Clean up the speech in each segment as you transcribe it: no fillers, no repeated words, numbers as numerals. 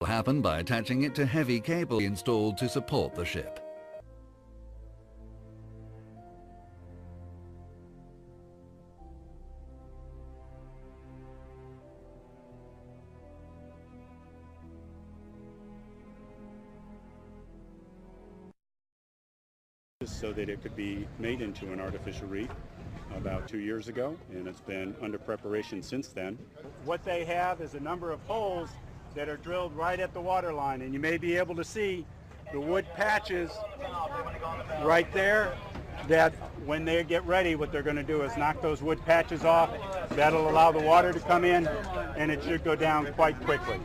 Happen by attaching it to heavy cable installed to support the ship. So that it could be made into an artificial reef about 2 years ago, and it's been under preparation since then. What they have is a number of holes that are drilled right at the water line, and you may be able to see the wood patches right there, that when they get ready, what they're going to do is knock those wood patches off. That'll allow the water to come in, and it should go down quite quickly.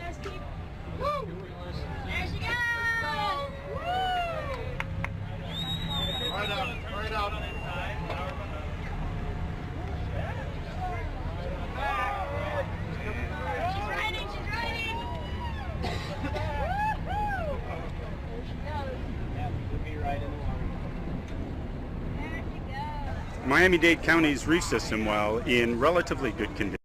Right up. Miami-Dade County's reef system, while in relatively good condition,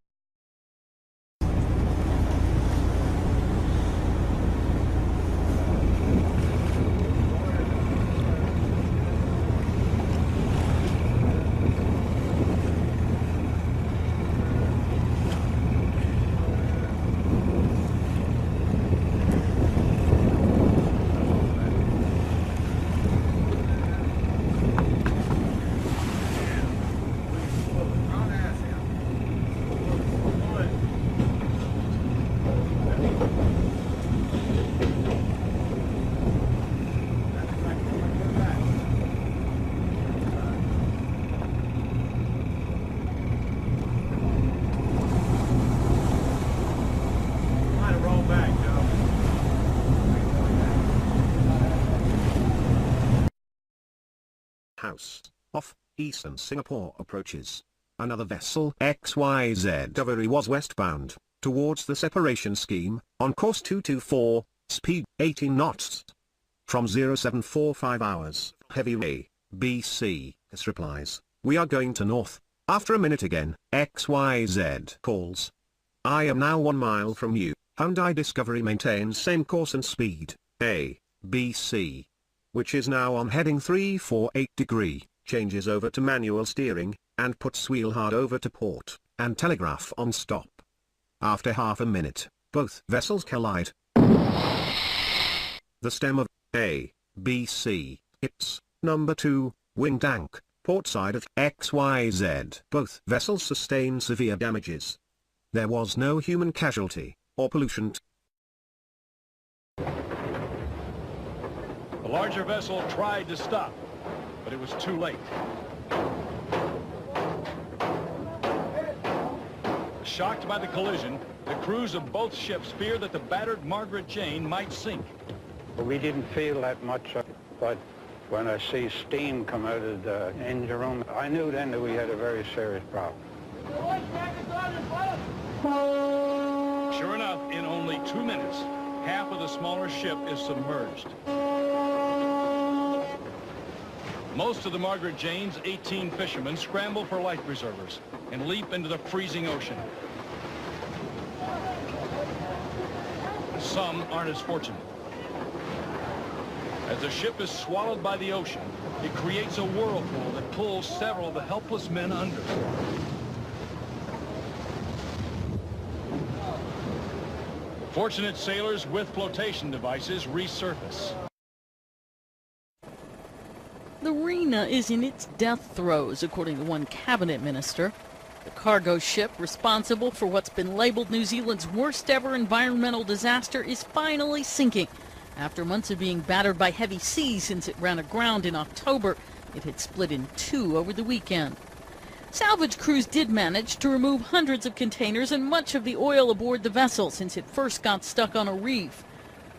House off eastern Singapore approaches. Another vessel XYZ Discovery was westbound towards the separation scheme on course 224, speed 18 knots. From 0745 hours, heavy A, BC, this replies, we are going to north. After a minute again, XYZ calls. I am now 1 mile from you. Hyundai Discovery maintains same course and speed, A, BC, which is now on heading 348 degree, changes over to manual steering, and puts wheel hard over to port, and telegraph on stop. After half a minute, both vessels collide. The stem of A, BC, hits number 2, wing tank, port side of XYZ. Both vessels sustain severe damages. There was no human casualty, or pollution. The larger vessel tried to stop, but it was too late. Shocked by the collision, the crews of both ships feared that the battered Margaret Jane might sink. We didn't feel that much, but when I see steam come out of the engine room, I knew then that we had a very serious problem. Sure enough, in only 2 minutes, half of the smaller ship is submerged. Most of the Margaret Jane's 18 fishermen scramble for life preservers and leap into the freezing ocean. Some aren't as fortunate. As the ship is swallowed by the ocean, it creates a whirlpool that pulls several of the helpless men under. Fortunate sailors with flotation devices resurface. The Rena is in its death throes, according to one cabinet minister. The cargo ship responsible for what's been labeled New Zealand's worst ever environmental disaster is finally sinking. After months of being battered by heavy seas since it ran aground in October, it had split in two over the weekend. Salvage crews did manage to remove hundreds of containers and much of the oil aboard the vessel since it first got stuck on a reef.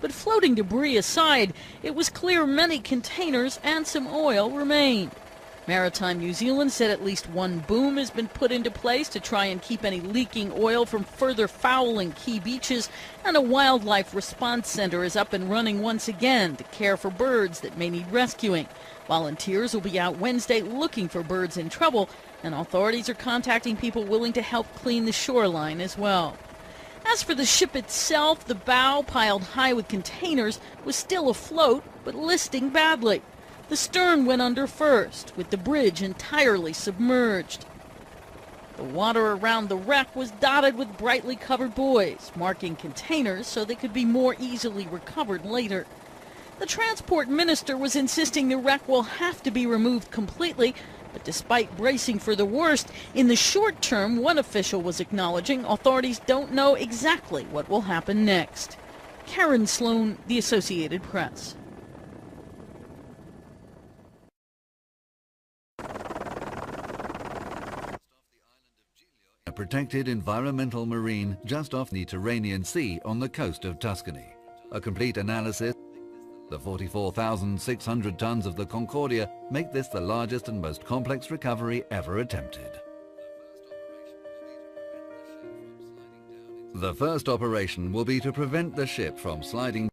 But floating debris aside, it was clear many containers and some oil remain. Maritime New Zealand said at least one boom has been put into place to try and keep any leaking oil from further fouling key beaches, and a wildlife response center is up and running once again to care for birds that may need rescuing. Volunteers will be out Wednesday looking for birds in trouble, and authorities are contacting people willing to help clean the shoreline as well. As for the ship itself, the bow, piled high with containers, was still afloat, but listing badly. The stern went under first, with the bridge entirely submerged. The water around the wreck was dotted with brightly colored buoys, marking containers so they could be more easily recovered later. The transport minister was insisting the wreck will have to be removed completely, but despite bracing for the worst, in the short term, one official was acknowledging authorities don't know exactly what will happen next. Karen Sloan, The Associated Press. A protected environmental marine just off the Mediterranean Sea on the coast of Tuscany. A complete analysis the 44,600 tons of the Concordia make this the largest and most complex recovery ever attempted. The first operation will be to prevent the ship from sliding